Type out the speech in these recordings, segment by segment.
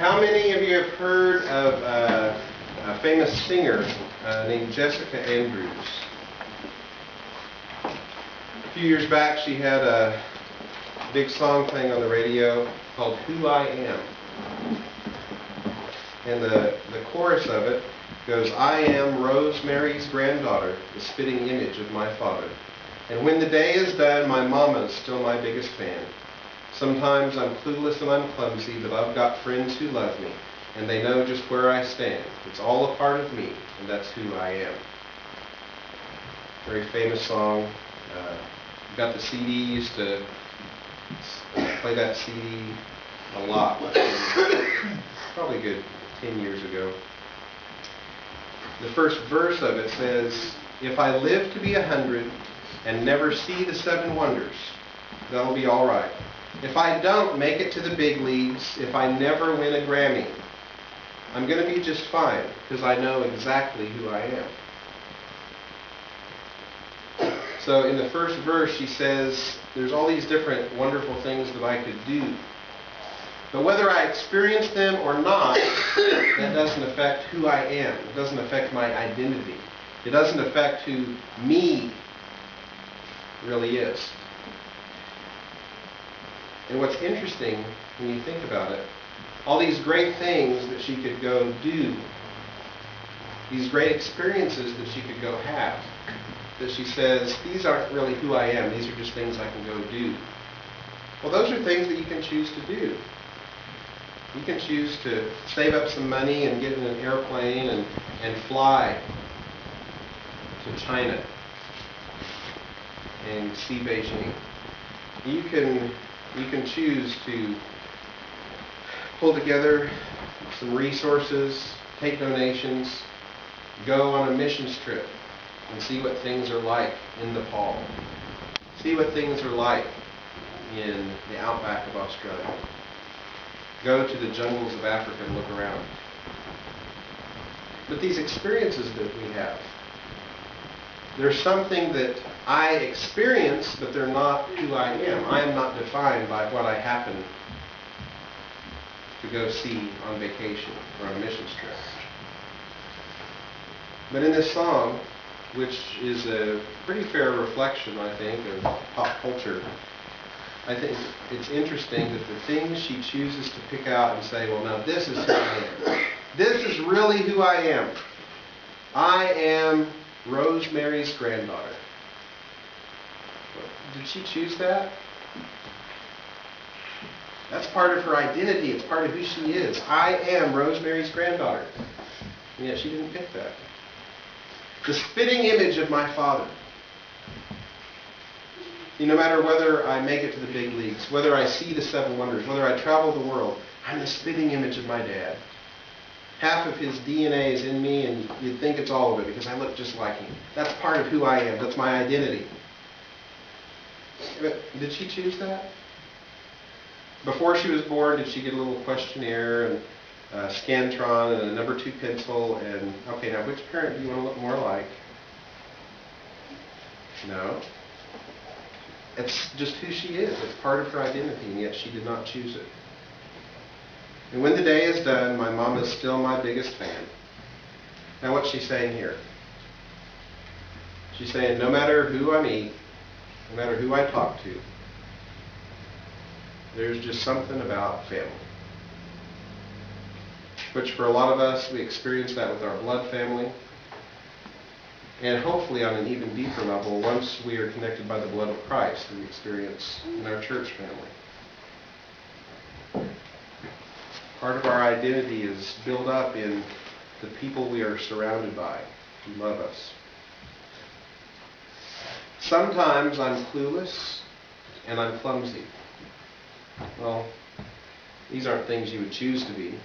How many of you have heard of a famous singer named Jessica Andrews? A few years back she had a big song playing on the radio called Who I Am. And the chorus of it goes, I am Rosemary's granddaughter, the spitting image of my father. And when the day is done, my mama's still my biggest fan. Sometimes I'm clueless and I'm clumsy, but I've got friends who love me, and they know just where I stand. It's all a part of me, and that's who I am. Very famous song. Got the CD, used to play that CD a lot. Probably a good 10 years ago. The first verse of it says, if I live to be 100 and never see the 7 wonders, that'll be all right. If I don't make it to the big leagues, if I never win a Grammy, I'm going to be just fine because I know exactly who I am. So in the first verse she says, there's all these different wonderful things that I could do. But whether I experience them or not, that doesn't affect who I am. It doesn't affect my identity. It doesn't affect who me really is. And what's interesting when you think about it, all these great things that she could go do, these great experiences that she could go have, that she says, these aren't really who I am, these are just things I can go do. Well, those are things that you can choose to do. You can choose to save up some money and get in an airplane and fly to China and see Beijing. You can choose to pull together some resources, take donations, go on a missions trip and see what things are like in Nepal. See what things are like in the outback of Australia. Go to the jungles of Africa and look around. But these experiences that we have, they're something that I experience, but they're not who I am. I am not defined by what I happen to go see on vacation or on a missions trip. But in this song, which is a pretty fair reflection, I think, of pop culture, I think it's interesting that the things she chooses to pick out and say, well, now this is who I am. This is really who I am. I am Rosemary's granddaughter. Did she choose that? That's part of her identity. It's part of who she is. I am Rosemary's granddaughter. And yet she didn't pick that. The spitting image of my father. No matter whether I make it to the big leagues, whether I see the 7 wonders, whether I travel the world, I'm the spitting image of my dad. Half of his DNA is in me, and you'd think it's all of it because I look just like him. That's part of who I am. That's my identity. But did she choose that? Before she was born, did she get a little questionnaire and Scantron and a number 2 pencil and, okay, now which parent do you want to look more like? No. It's just who she is. It's part of her identity, and yet she did not choose it. And when the day is done, my mama's still my biggest fan. Now what's she saying here? She's saying no matter who I meet, no matter who I talk to, there's just something about family. Which for a lot of us, we experience that with our blood family. And hopefully on an even deeper level, once we are connected by the blood of Christ, we experience in our church family. Part of our identity is built up in the people we are surrounded by who love us. Sometimes I'm clueless and I'm clumsy. Well, these aren't things you would choose to be.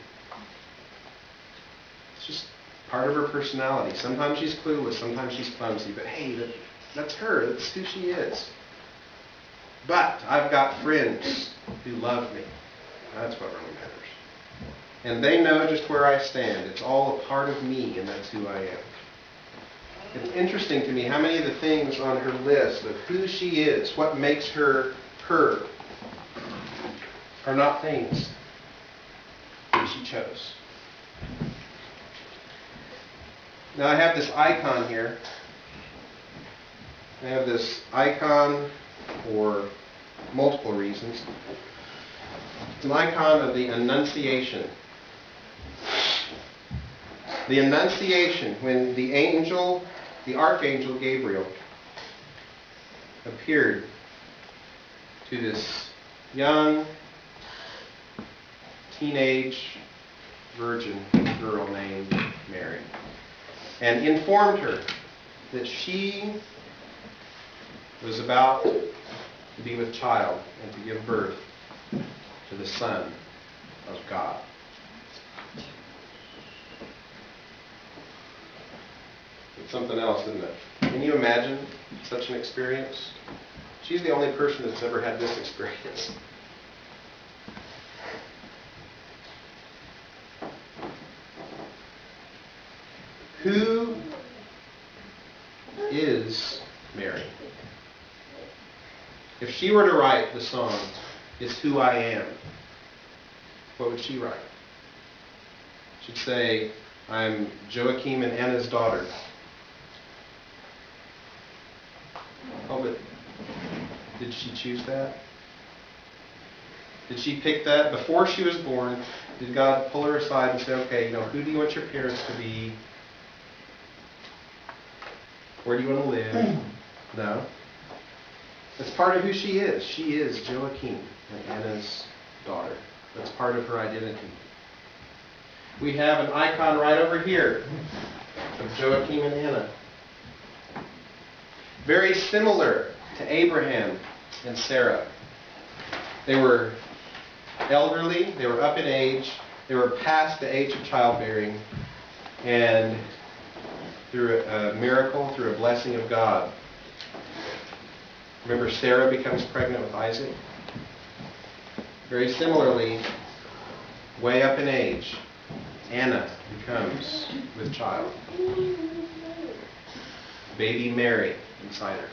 It's just part of her personality. Sometimes she's clueless, sometimes she's clumsy, but hey, that's her. That's who she is. But I've got friends who love me. That's what really matters. And they know just where I stand. It's all a part of me, and that's who I am. It's interesting to me how many of the things on her list of who she is, what makes her her, are not things that she chose. Now I have this icon here. I have this icon for multiple reasons. It's an icon of the Annunciation. The Annunciation, when the Archangel Gabriel appeared to this young, teenage, virgin girl named Mary, and informed her that she was about to be with child and to give birth to the Son of God. It's something else, isn't it? Can you imagine such an experience? She's the only person that's ever had this experience. Who is Mary? If she were to write the song, "It's Who I Am," what would she write? She'd say, "I'm Joachim and Anna's daughter." Oh, but did she choose that? Did she pick that before she was born? Did God pull her aside and say, "Okay, who do you want your parents to be? Where do you want to live?" No. It's part of who she is. She is Joachim and Anna's daughter. That's part of her identity. We have an icon right over here of Joachim and Anna. Very similar to Abraham and Sarah. They were elderly, they were up in age, they were past the age of childbearing, and through a miracle, through a blessing of God. Remember, Sarah becomes pregnant with Isaac? Very similarly, way up in age, Anna becomes with child. Baby Mary inside her.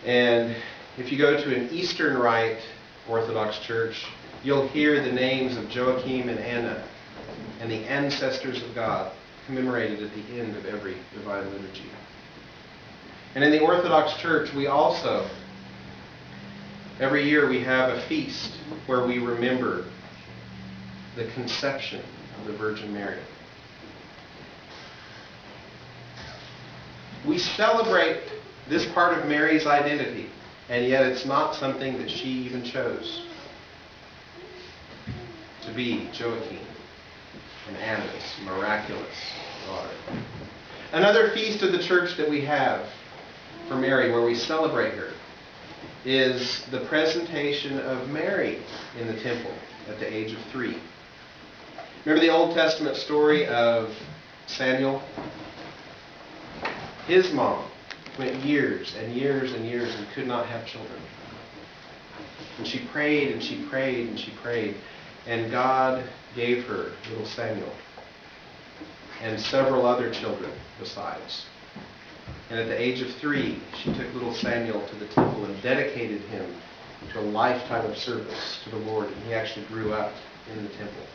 And if you go to an Eastern Rite Orthodox church, you'll hear the names of Joachim and Anna and the ancestors of God commemorated at the end of every divine liturgy. And in the Orthodox Church, we also, every year we have a feast where we remember the conception of the Virgin Mary. We celebrate this part of Mary's identity, and yet it's not something that she even chose to be Joachim and Anna's miraculous daughter. Another feast of the church that we have for Mary, where we celebrate her, is the presentation of Mary in the temple at the age of 3. Remember the Old Testament story of Samuel? His mom went years and years and years and could not have children. And she prayed and she prayed and she prayed, and God gave her little Samuel and several other children besides. And at the age of 3, she took little Samuel to the temple and dedicated him to a lifetime of service to the Lord, and he actually grew up in the temple.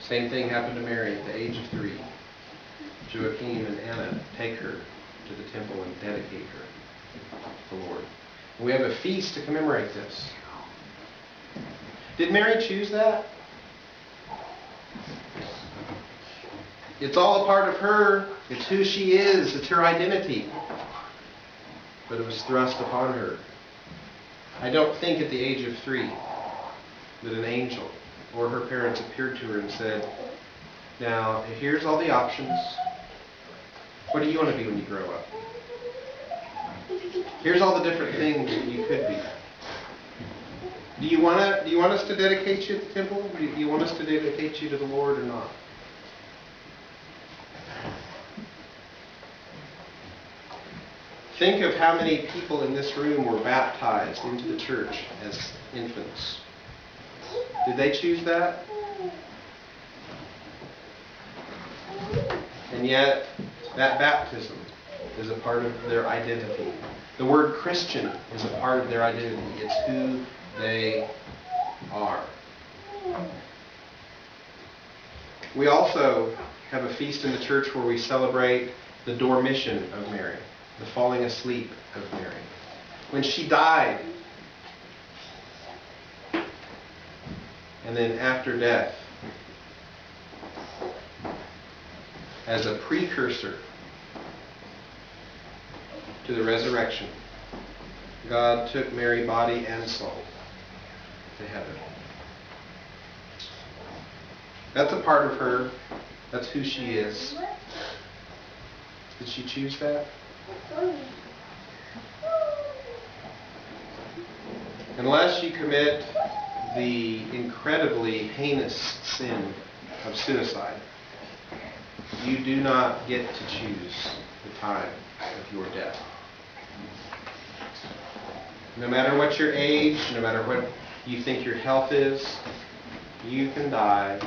Same thing happened to Mary at the age of 3. Joachim and Anna take her to the temple and dedicate her to the Lord. And we have a feast to commemorate this. Did Mary choose that? It's all a part of her. It's who she is. It's her identity. But it was thrust upon her. I don't think at the age of 3 that an angel or her parents appeared to her and said, "Now, here's all the options. What do you want to be when you grow up? Here's all the different things that you could be. Do you want us to dedicate you at the temple? Do you want us to dedicate you to the Lord or not?" Think of how many people in this room were baptized into the church as infants. Did they choose that? And yet, that baptism is a part of their identity. The word Christian is a part of their identity. It's who they are. We also have a feast in the church where we celebrate the dormition of Mary, the falling asleep of Mary. When she died, and then after death, as a precursor to the resurrection, God took Mary body and soul to heaven. That's a part of her. That's who she is. Did she choose that? Unless you commit the incredibly heinous sin of suicide, you do not get to choose the time of your death. No matter what your age, no matter what you think your health is, you can die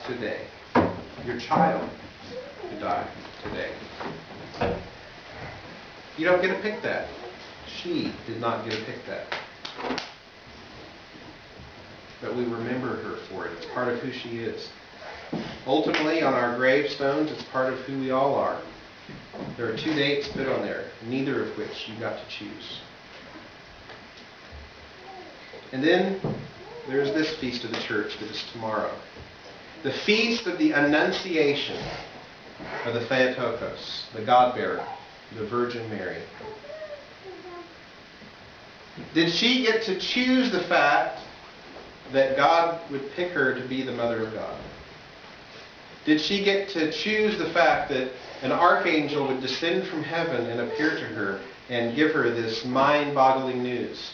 today. Your child could die today. You don't get to pick that. She did not get to pick that. But we remember her for it. It's part of who she is. Ultimately, on our gravestones, it's part of who we all are. There are 2 dates put on there, neither of which you got to choose. And then there's this feast of the church that is tomorrow. The feast of the Annunciation of the Theotokos, the God-bearer, the Virgin Mary. Did she get to choose the fact that God would pick her to be the Mother of God? Did she get to choose the fact that an archangel would descend from heaven and appear to her and give her this mind-boggling news?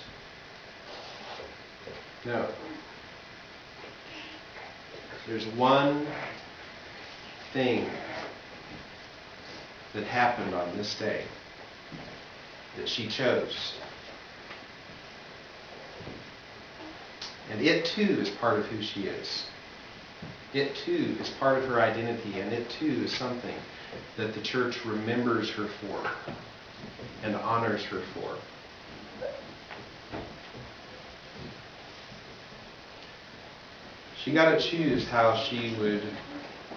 No. There's one thing that happened on this day that she chose. And it too is part of who she is. It too is part of her identity, and it too is something that the church remembers her for and honors her for. She got to choose how she would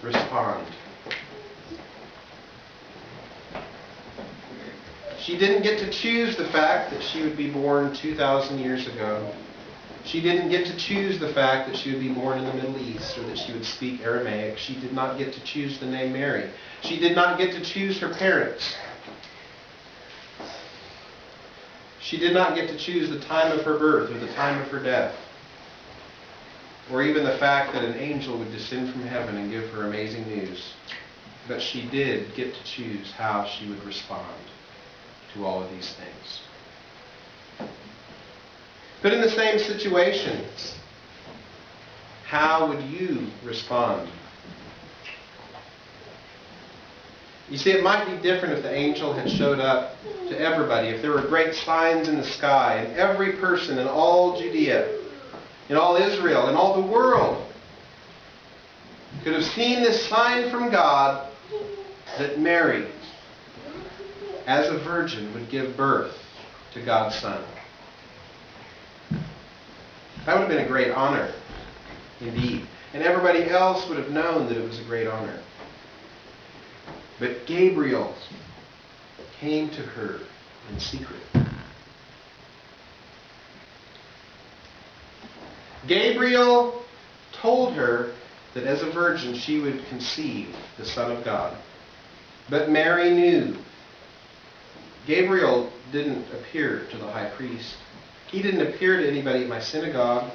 respond. She didn't get to choose the fact that she would be born 2,000 years ago. She didn't get to choose the fact that she would be born in the Middle East or that she would speak Aramaic. She did not get to choose the name Mary. She did not get to choose her parents. She did not get to choose the time of her birth or the time of her death, or even the fact that an angel would descend from heaven and give her amazing news. But she did get to choose how she would respond to all of these things. But in the same situation, how would you respond? You see, it might be different if the angel had showed up to everybody, if there were great signs in the sky, and every person in all Judea, in all Israel, in all the world could have seen this sign from God that Mary, as a virgin, would give birth to God's Son. That would have been a great honor, indeed. And everybody else would have known that it was a great honor. But Gabriel came to her in secret. Gabriel told her that as a virgin she would conceive the Son of God. But Mary knew. Gabriel didn't appear to the high priest. He didn't appear to anybody at my synagogue.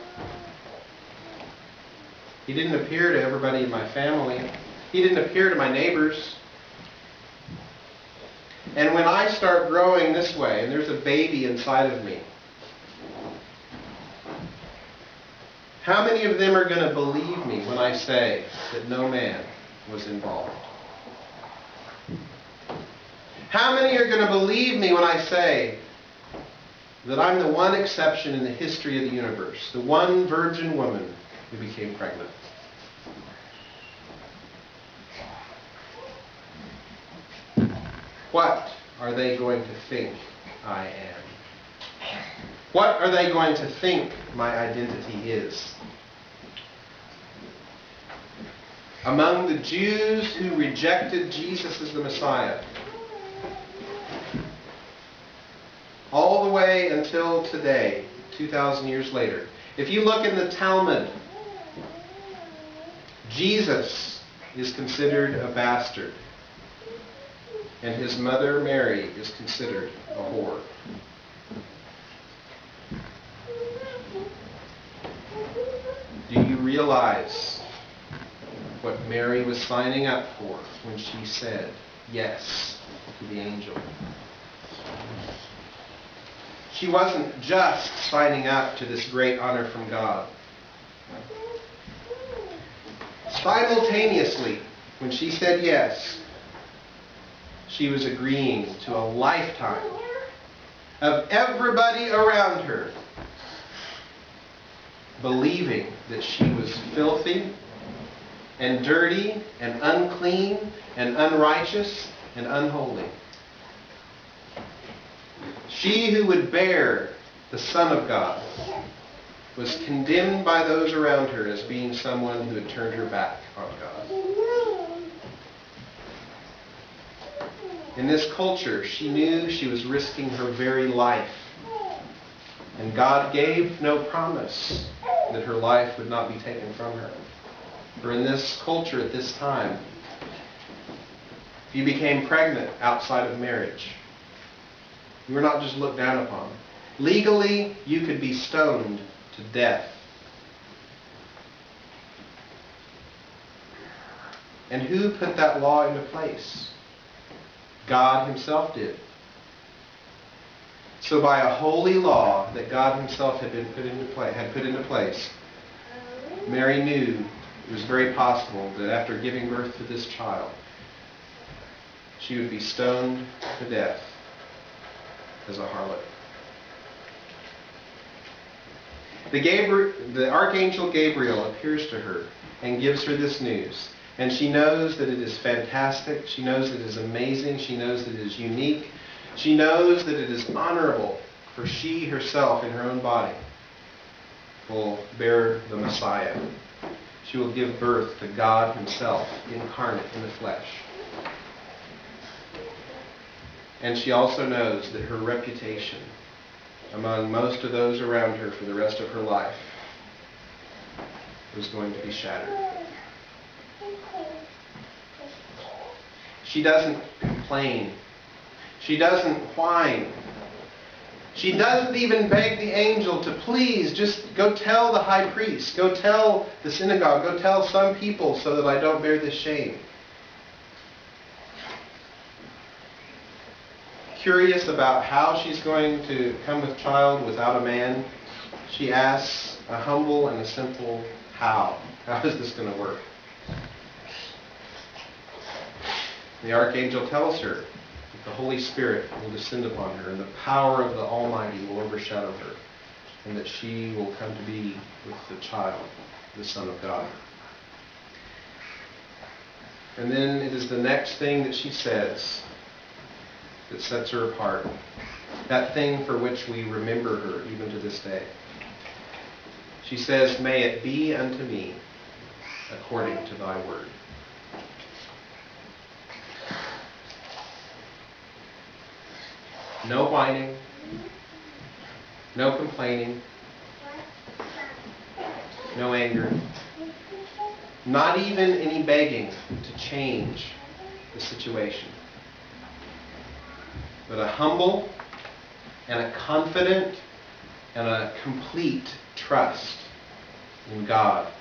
He didn't appear to everybody in my family. He didn't appear to my neighbors. And when I start growing this way, and there's a baby inside of me, how many of them are going to believe me when I say that no man was involved? How many are going to believe me when I say that I'm the one exception in the history of the universe, the one virgin woman who became pregnant? What are they going to think I am? What are they going to think my identity is? Among the Jews who rejected Jesus as the Messiah, all the way until today, 2,000 years later, if you look in the Talmud, Jesus is considered a bastard, and his mother Mary is considered a whore. Do you realize what Mary was signing up for when she said yes to the angel? She wasn't just signing up to this great honor from God. Simultaneously, when she said yes, she was agreeing to a lifetime of everybody around her believing that she was filthy and dirty and unclean and unrighteous and unholy. She who would bear the Son of God was condemned by those around her as being someone who had turned her back on God. In this culture, she knew she was risking her very life. And God gave no promise that her life would not be taken from her. For in this culture at this time, if you became pregnant outside of marriage, you were not just looked down upon. Legally, you could be stoned to death. And who put that law into place? God himself did. So by a holy law that God himself had put into place, Mary knew it was very possible that after giving birth to this child, she would be stoned to death as a harlot. The archangel Gabriel appears to her and gives her this news. And she knows that it is fantastic. She knows that it is amazing. She knows that it is unique. She knows that it is honorable, for she herself in her own body will bear the Messiah. She will give birth to God himself incarnate in the flesh. And she also knows that her reputation among most of those around her for the rest of her life was going to be shattered. She doesn't complain. She doesn't whine. She doesn't even beg the angel to please just go tell the high priest, go tell the synagogue, go tell some people so that I don't bear this shame. Curious about how she's going to come with child without a man, she asks a humble and a simple how. How is this going to work? The archangel tells her that the Holy Spirit will descend upon her and the power of the Almighty will overshadow her, and that she will come to be with the child, the Son of God. And then it is the next thing that she says that sets her apart. That thing for which we remember her even to this day. She says, "May it be unto me according to thy word." No whining, no complaining, no anger, not even any begging to change the situation, but a humble and a confident and a complete trust in God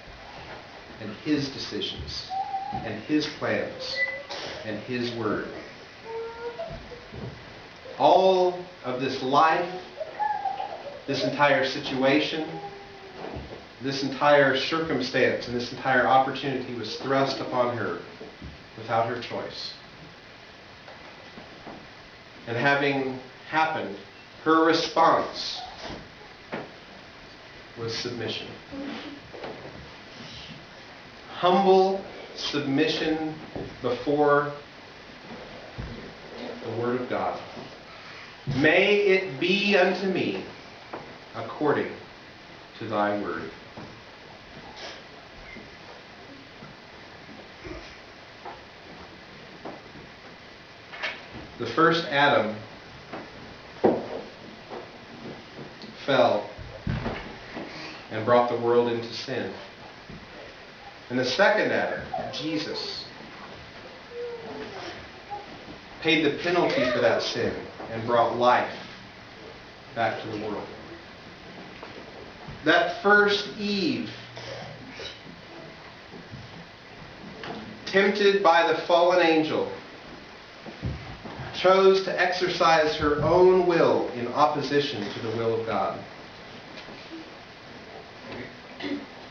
and his decisions and his plans and his word. All of this life, this entire situation, this entire circumstance, and this entire opportunity was thrust upon her without her choice. And having happened, her response was submission. Humble submission before the Word of God. May it be unto me according to thy word. The first Adam fell and brought the world into sin. And the second Adam, Jesus, paid the penalty for that sin and brought life back to the world. That first Eve, tempted by the fallen angel, chose to exercise her own will in opposition to the will of God,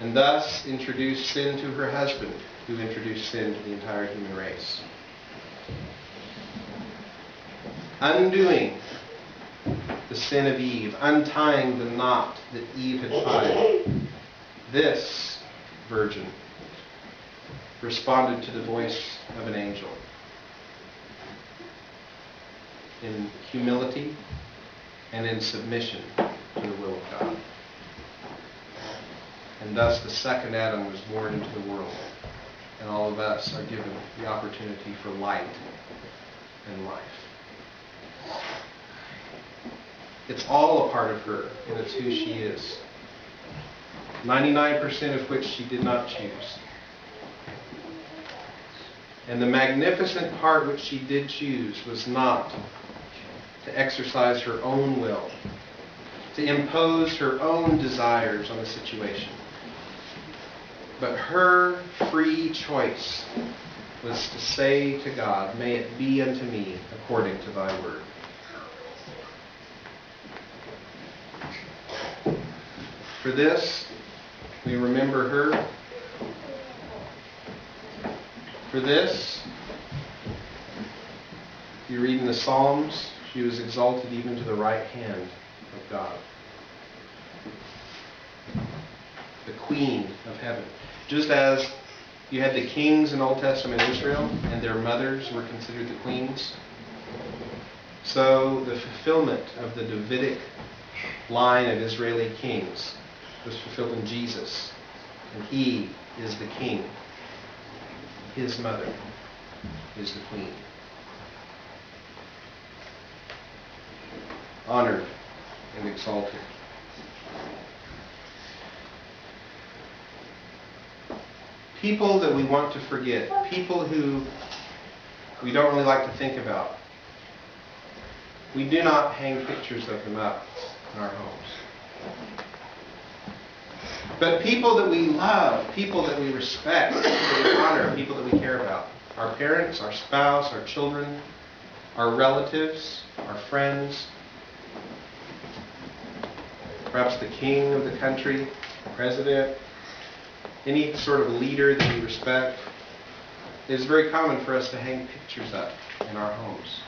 and thus introduced sin to her husband, who introduced sin to the entire human race. Undoing the sin of Eve, untying the knot that Eve had tied, this virgin responded to the voice of an angel in humility and in submission to the will of God. And thus the second Adam was born into the world, and all of us are given the opportunity for light and life. It's all a part of her, and it's who she is. 99% of which she did not choose. And the magnificent part which she did choose was not to exercise her own will, to impose her own desires on the situation. But her free choice was to say to God, "May it be unto me according to thy word." For this, we remember her. For this, if you read in the Psalms, she was exalted even to the right hand of God. The Queen of Heaven. Just as you had the kings in Old Testament Israel, and their mothers were considered the queens, so the fulfillment of the Davidic line of Israeli kings was fulfilled in Jesus. And he is the king. His mother is the queen. Honored and exalted. People that we want to forget. People who we don't really like to think about. We do not hang pictures of them up in our homes. But people that we love, people that we respect, people that we honor, people that we care about. Our parents, our spouse, our children, our relatives, our friends, perhaps the king of the country, the president, any sort of leader that we respect. It is very common for us to hang pictures up in our homes.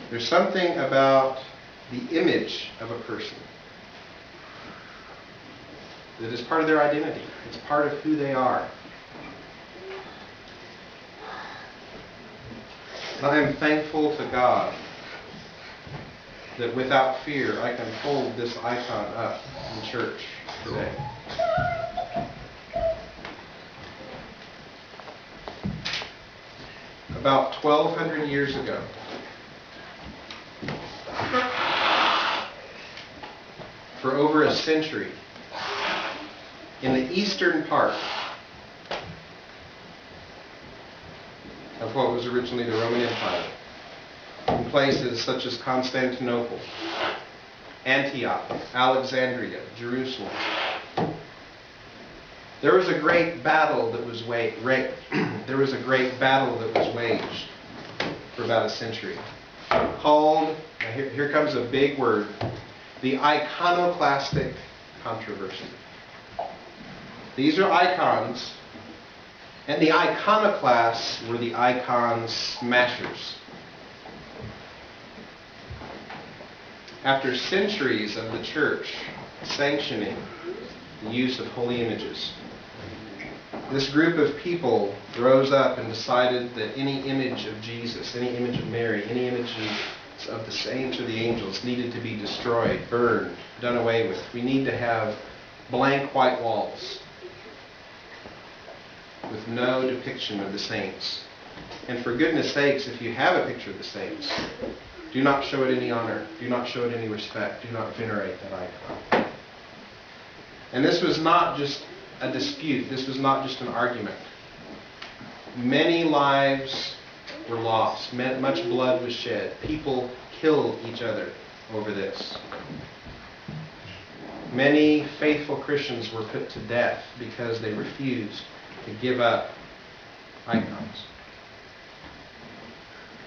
There's something about the image of a person that is part of their identity. It's part of who they are. And I am thankful to God that without fear I can hold this icon up in church today. About 1,200 years ago, for over a century, in the eastern part of what was originally the Roman Empire, in places such as Constantinople, Antioch, Alexandria, Jerusalem, there was a great battle that was waged for about a century, called, now here comes a big word, the iconoclastic controversy. These are icons, and the iconoclasts were the icon smashers. After centuries of the church sanctioning the use of holy images, this group of people rose up and decided that any image of Jesus, any image of Mary, any image of the saints or the angels needed to be destroyed, burned, done away with. We need to have blank white walls with no depiction of the saints. And for goodness sakes, if you have a picture of the saints, do not show it any honor. Do not show it any respect. Do not venerate that icon. And this was not just a dispute. This was not just an argument. Many lives were lost. Much blood was shed. People killed each other over this. Many faithful Christians were put to death because they refused to give up icons.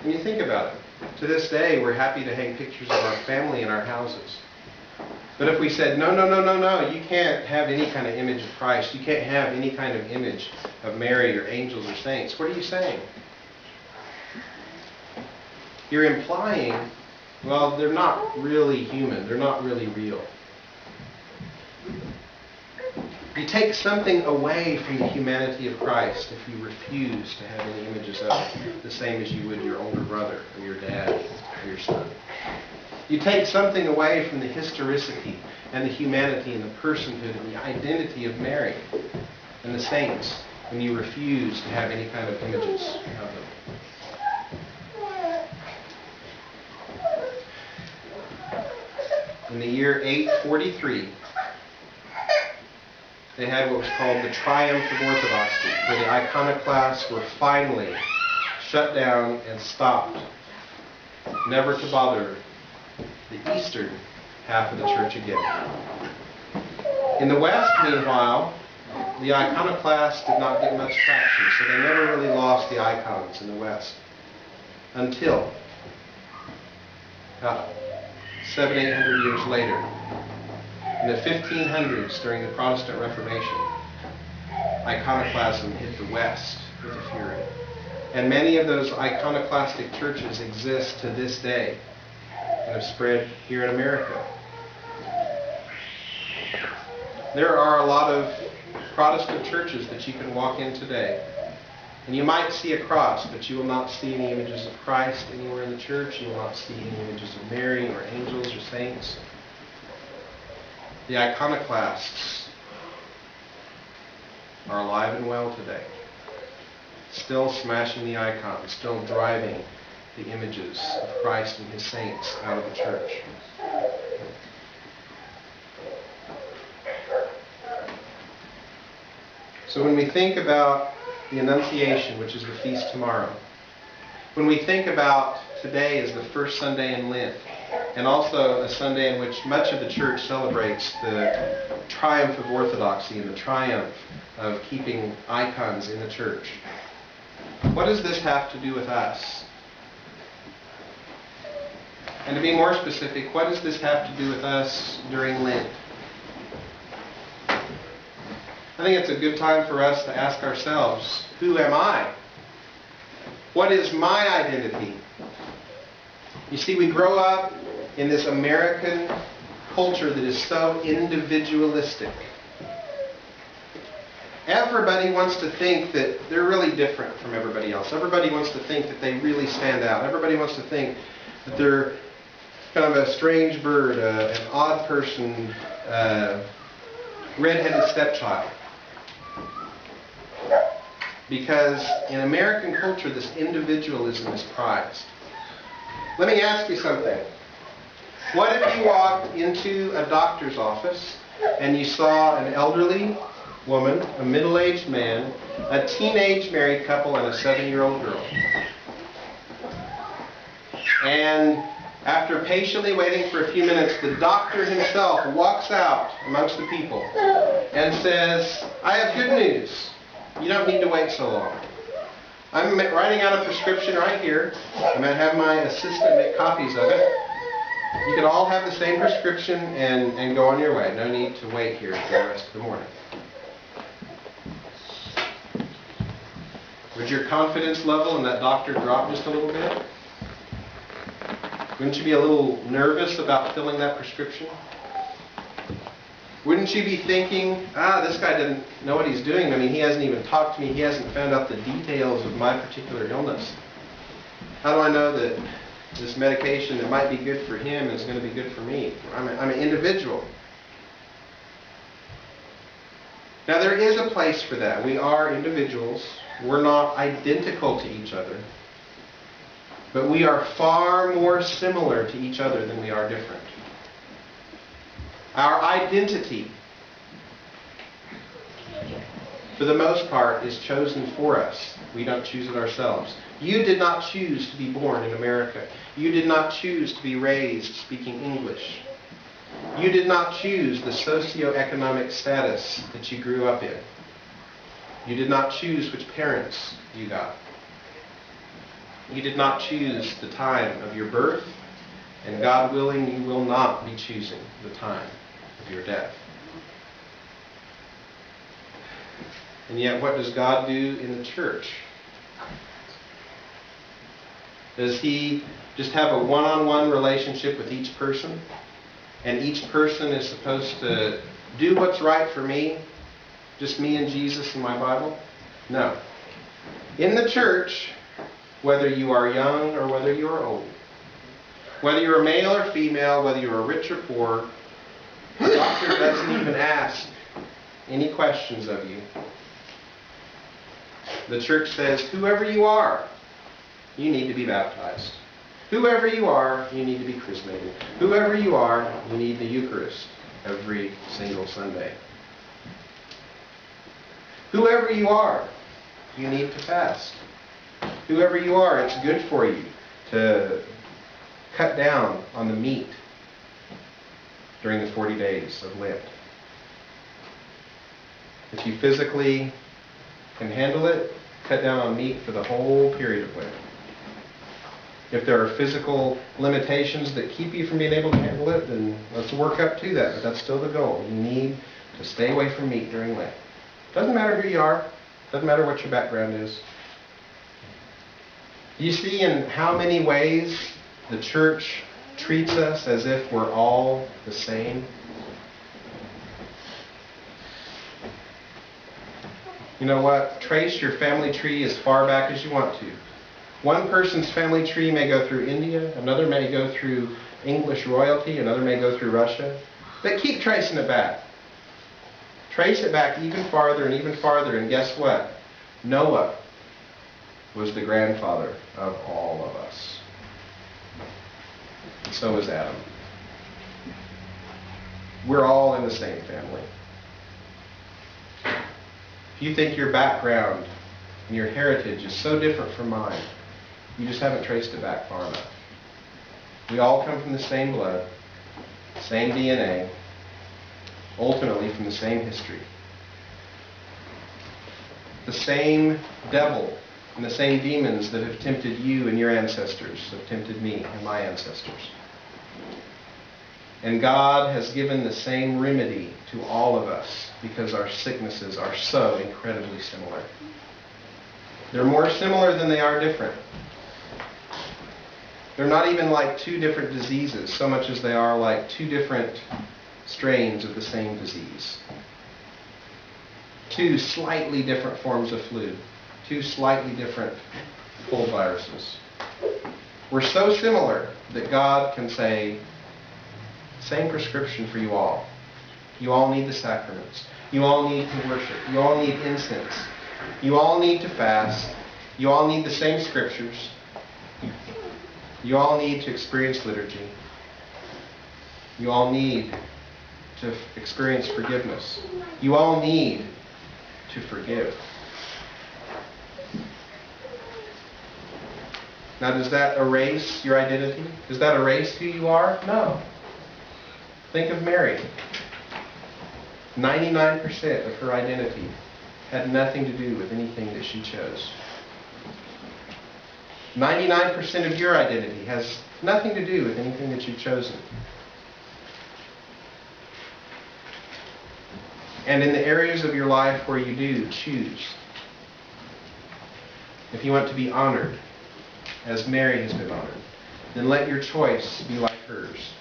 When you think about it, to this day we're happy to hang pictures of our family in our houses. But if we said, no, you can't have any kind of image of Christ, you can't have any kind of image of Mary or angels or saints, what are you saying? You're implying, well, they're not really human, they're not really real. You take something away from the humanity of Christ if you refuse to have any images of it, the same as you would your older brother or your dad or your son. You take something away from the historicity and the humanity and the personhood and the identity of Mary and the saints when you refuse to have any kind of images of them. In the year 843, they had what was called the Triumph of Orthodoxy, where the iconoclasts were finally shut down and stopped, never to bother the eastern half of the church again. In the West, meanwhile, the iconoclasts did not get much traction, so they never really lost the icons in the West until about 700-800 years later, in the 1500s, during the Protestant Reformation, iconoclasm hit the West with a fury. And many of those iconoclastic churches exist to this day and have spread here in America. There are a lot of Protestant churches that you can walk in today, and you might see a cross, but you will not see any images of Christ anywhere in the church. You will not see any images of Mary or angels or saints. The iconoclasts are alive and well today, still smashing the icons, still driving the images of Christ and His saints out of the church. So when we think about the Annunciation, which is the feast tomorrow, when we think about today as the first Sunday in Lent, and also a Sunday in which much of the church celebrates the triumph of orthodoxy and the triumph of keeping icons in the church, what does this have to do with us? And to be more specific, what does this have to do with us during Lent? I think it's a good time for us to ask ourselves, who am I? What is my identity? You see, we grow up in this American culture that is so individualistic. Everybody wants to think that they're really different from everybody else. Everybody wants to think that they really stand out. Everybody wants to think that they're kind of a strange bird, an odd person, red-headed stepchild. Because in American culture, this individualism is prized. Let me ask you something. What if you walked into a doctor's office and you saw an elderly woman, a middle-aged man, a teenage married couple, and a 7-year-old girl? And after patiently waiting for a few minutes, the doctor himself walks out amongst the people and says, "I have good news. You don't need to wait so long. I'm writing out a prescription right here. I'm going to have my assistant make copies of it. You can all have the same prescription and go on your way. No need to wait here for the rest of the morning." Would your confidence level in that doctor drop just a little bit? Wouldn't you be a little nervous about filling that prescription? Wouldn't you be thinking, this guy doesn't know what he's doing. I mean, he hasn't even talked to me. He hasn't found out the details of my particular illness. How do I know that this medication that might be good for him is going to be good for me. I'm an individual. Now there is a place for that. We are individuals. We're not identical to each other. But we are far more similar to each other than we are different. Our identity, for the most part, is chosen for us. We don't choose it ourselves. You did not choose to be born in America. You did not choose to be raised speaking English. You did not choose the socioeconomic status that you grew up in. You did not choose which parents you got. You did not choose the time of your birth, and God willing, you will not be choosing the time of your death. And yet, what does God do in the church? Does He just have a one-on-one relationship with each person? And each person is supposed to do what's right for me? Just me and Jesus and my Bible? No. In the church, whether you are young or whether you are old, whether you're male or female, whether you are rich or poor, the doctor doesn't even ask any questions of you. The church says, whoever you are, you need to be baptized. Whoever you are, you need to be chrismated. Whoever you are, you need the Eucharist every single Sunday. Whoever you are, you need to fast. Whoever you are, it's good for you to cut down on the meat during the 40 days of Lent. If you physically can handle it, cut down on meat for the whole period of Lent. If there are physical limitations that keep you from being able to handle it, then let's work up to that. But that's still the goal. You need to stay away from meat during Lent. Doesn't matter who you are. Doesn't matter what your background is. You see in how many ways the church treats us as if we're all the same? You know what? Trace your family tree as far back as you want to. One person's family tree may go through India, another may go through English royalty, another may go through Russia. But keep tracing it back. Trace it back even farther, and guess what? Noah was the grandfather of all of us. And so is Adam. We're all in the same family. If you think your background and your heritage is so different from mine, you just haven't traced it back far enough. We all come from the same blood, same DNA, ultimately from the same history. The same devil and the same demons that have tempted you and your ancestors have tempted me and my ancestors. And God has given the same remedy to all of us because our sicknesses are so incredibly similar. They're more similar than they are different. They're not even like two different diseases so much as they are like two different strains of the same disease. Two slightly different forms of flu. Two slightly different cold viruses. We're so similar that God can say, same prescription for you all. You all need the sacraments. You all need to worship. You all need incense. You all need to fast. You all need the same scriptures. You all need to experience liturgy. You all need to experience forgiveness. You all need to forgive. Now, does that erase your identity? Does that erase who you are? No. Think of Mary. 99% of her identity had nothing to do with anything that she chose. 99% of your identity has nothing to do with anything that you've chosen. And in the areas of your life where you do choose, if you want to be honored, as Mary has been honored, then let your choice be like hers.